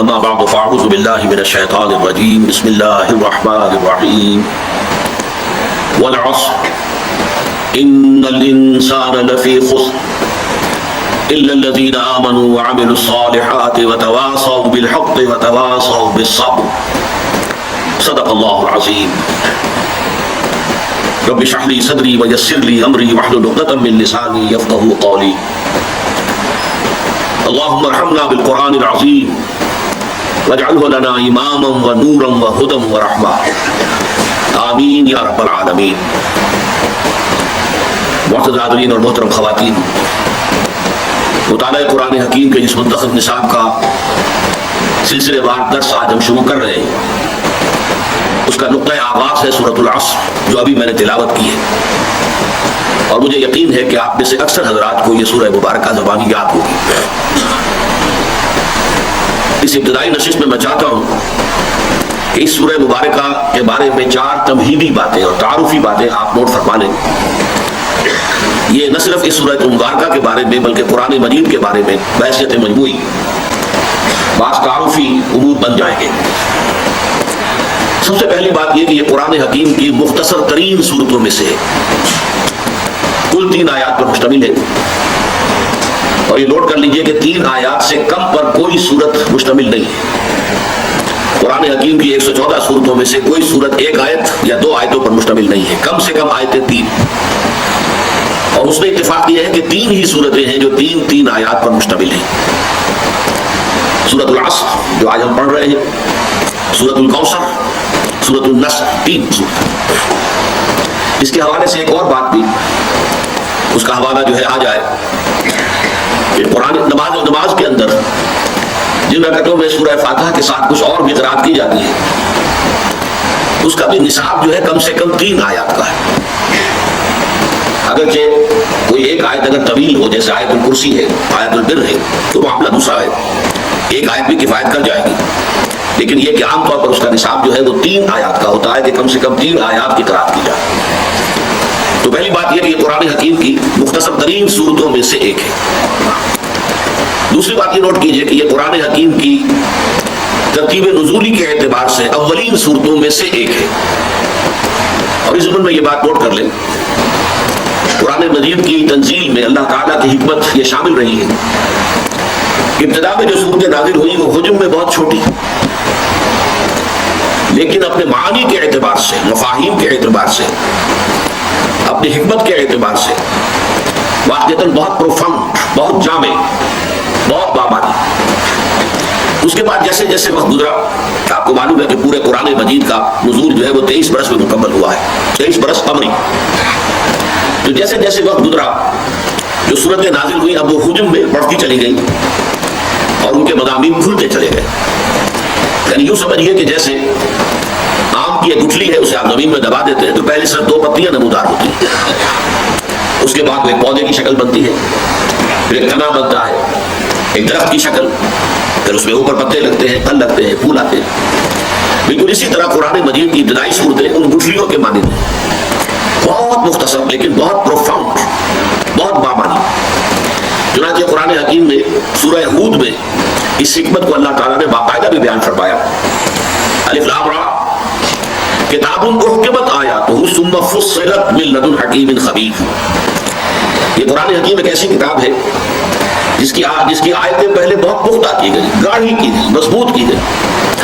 اما بعد فاعوذ باللہ من الشیطان الرجیم بسم اللہ الرحمن الرحیم والعصر ان الانسان لفی خسر الا الذین آمنوا وعملوا الصالحات وتواصوا بالحق وتواصوا بالصبر صدق اللہ العظیم رب اشرح لي صدری ویسر لي امری واحلل عقدۃ من لسانی یفقهوا قولی اللهم ارحمنا بالقرآن العظیم واجعله لنا اماما ونورا وهدى ورحمة آمین یا رب العالمین۔ معزز حاضرین اور محترم خواتین، مطالعہ قرآن حکیم کے اس منتخب نصاب کا سلسلے وار درس آج ہم شروع کر رہے ہیں۔ اس کا نقطۂ آغاز ہے سورۃ العصر جو ابھی میں نے تلاوت کی ہے، اور مجھے یقین ہے کہ آپ میں سے اکثر حضرات کو یہ سورہ مبارکہ زبانی یاد ہوگی۔ اس ابتدائی نشست میں میں چاہتا ہوں کہ اس سورہ مبارکہ کے بارے میں 4 تمہیدی باتیں اور تعارفی باتیں آپ نوٹ فرما لیں۔ یہ نہ صرف اس سورہ مبارکہ کے بارے میں بلکہ قرآن مجید کے بارے میں بحثیت مجموعی بعض تعارفی امور بن جائیں گے۔ سب سے پہلی بات یہ کہ یہ قرآن حکیم کی مختصر ترین صورتوں میں سے ہے، کل 3 آیات پر مشتمل ہے، اور یہ نوٹ کر لیجئے کہ 3 آیات سے کم پر کوئی صورت مشتمل نہیں ہے۔ قرآن حکیم کی 114 صورتوں میں سے کوئی صورت 1 آیت یا 2 آیتوں پر مشتمل نہیں ہے، کم سے کم آیتیں 3، اور اس میں اتفاق یہ ہے کہ 3 ہی صورتیں ہیں جو 3 آیات پر مشتمل ہیں۔ سورۃ العصر جو آج ہم پڑھ رہے ہیں، سورۃ الکوثر، سورۃ النصر، 3 صورت۔ اس کے حوالے سے ایک اور بات بھی، اس کا حوالہ جو ہے آ جائے کہ قرآن نماز کے اندر جن رکعتوں میں سورہ فاتحہ کے ساتھ کچھ اور بھی قرات کی جاتی ہے، اس کا بھی نصاب جو ہے کم سے کم 3 آیات کا ہے۔ اگرچہ کوئی ایک آیت اگر طویل ہو، جیسے آیت الکرسی ہے، آیت البر ہے، تو معاملہ دوسرا ہے، ایک آیت بھی کفایت کر جائے گی، لیکن یہ کہ عام طور پر اس کا نصاب جو ہے وہ 3 آیات کا ہوتا ہے کہ کم سے کم 3 آیات کی قرات کی جائے۔ تو پہلی بات یہ کہ یہ قرآن حکیم کی مختصر ترین صورتوں میں سے ایک ہے۔ دوسری بات یہ نوٹ کیجئے کہ یہ قرآن حکیم کی ترتیب نزولی کے اعتبار سے اولین صورتوں میں سے ایک ہے، اور اس ضمن میں یہ بات نوٹ کر لیں، قرآن مجید کی تنزیل میں اللہ تعالیٰ کی حکمت یہ شامل رہی ہے کہ ابتدا میں جو صورتیں نازل ہوئی وہ حجم میں بہت چھوٹی، لیکن اپنے معانی کے اعتبار سے، مفاہیم کے اعتبار سے، اپنی حکمت کے اعتبار سے واقعتاً بہت پروفانڈ، بہت جامع، بہت بامانی۔ اس کے بعد جیسے جیسے وقت گزرا، آپ کو معلوم ہے کہ پورے قرآن مجید کا نزول جو ہے وہ 23 برس میں مکمل ہوا ہے، 23 برس قمری۔ تو جیسے جیسے وقت گزرا، جو صورتیں نازل ہوئی اب وہ حجم میں بڑھتی چلی گئی اور ان کے مضامین کھلتے چلے گئے۔ یعنی یوں سمجھیے کہ جیسے آم کی ایک گٹھلی ہے، اسے آپ زمین میں دبا دیتے ہیں تو پہلے صرف 2 پتیاں نمودار ہوتی ہیں، اس کے بعد وہ ایک پودے کی شکل بنتی ہے، پھر ایک تنا بنتا ہے، ایک درخت کی شکل، پھر اس میں اوپر پتے لگتے ہیں، پھل لگتے ہیں، پھول آتے ہیں۔ بالکل اسی طرح قرآن مجید کی ابتدائی صورتیں ان گٹھلیوں کے مانند ہیں، بہت مختصر لیکن بہت پروفاؤنڈ، بہت بامانی۔ چنانچہ قرآن حکیم میں سورہ ہود میں اس حکمت کو اللہ تعالیٰ نے باقاعدہ بھی بیان فرمایا۔ الف لام را کتاب احکمت آیاتہ ثم فصلت من لدن حکیم خبیر۔ یہ قرآن حکیم ایک ایسی کتاب ہے جس کی آیتیں پہلے بہت پختہ کی گئی، گاڑھی کی گئی، مضبوط کی گئی،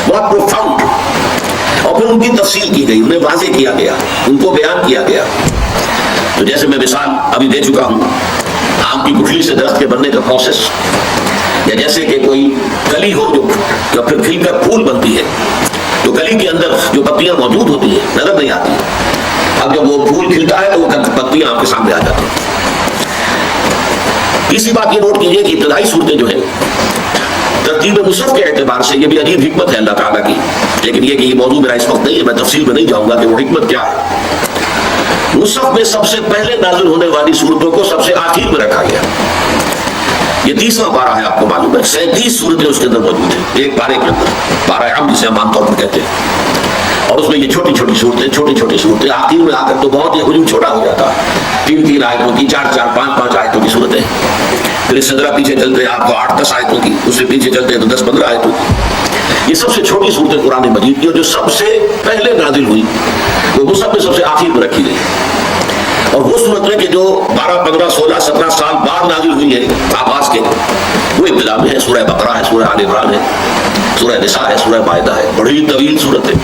بہت پروفاؤنڈ، اور پھر ان کی تفصیل کی گئی، انہیں واضح کیا گیا، ان کو بیان کیا گیا۔ تو جیسے میں مثال ابھی دے چکا ہوں، آم کی گٹھلی سے درخت کے بننے کا پروسیس، یا جیسے کہ کوئی کلی ہو جو پھر کھل کر پھول بنتی ہے، تو کلی کے اندر جو پتیاں موجود ہوتی ہیں نظر نہیں آتی، اب جب وہ پھول کھلتا ہے تو وہ پتیاں آپ کے سامنے آ جاتی ہیں۔ تیسری بات یہ نوٹ کیجیے کہ ابتدائی صورتیں جو ہیں ترتیب مصحف کے اعتبار سے یہ بھی عجیب حکمت ہے اللہ تعالیٰ کی، لیکن یہ کہ یہ موضوع میرا اس وقت نہیں ہے، میں تفصیل میں نہیں جاؤں گا کہ وہ حکمت کیا ہے۔ مصحف میں سب سے پہلے نازل ہونے والی صورتوں کو سب سے آخر میں رکھا گیا۔ یہ 30واں پارہ ہے، آپ کو معلوم ہے 37 صورتیں اس کے اندر موجود ہیں، ایک پارے کے اندر، پارہ عام جسے ہم عام طور پر کہتے ہیں، اور اس میں یہ چھوٹی چھوٹی صورتیں آخر میں آ کر تو بہت یہ حجم چھوٹا ہو جاتا ہے، 3 آیتوں کی، 4 5 آیتوں کی صورتیں۔ پھر اس سے ذرا پیچھے چلتے ہیں آپ کو 8-10 آیتوں کی، اس سے پیچھے چلتے ہیں تو 10-15 آیتوں کی. یہ سب سے چھوٹی صورت قرآن مجید کی، اور جو سب سے پہلے نازل ہوئی وہ مصحف میں سب سے آخر میں رکھی گئی. اور وہ صورتیں کہ جو 12, 15, 16, 17 سال بعد نازل ہوئی ہے آغاز کے، وہ ابتدا میں ہے. سورہ بقرہ ہے، سورہ آل عمران ہے، سورہ نساء ہے، سورہ مائدہ ہے. بڑی طویل صورت ہے.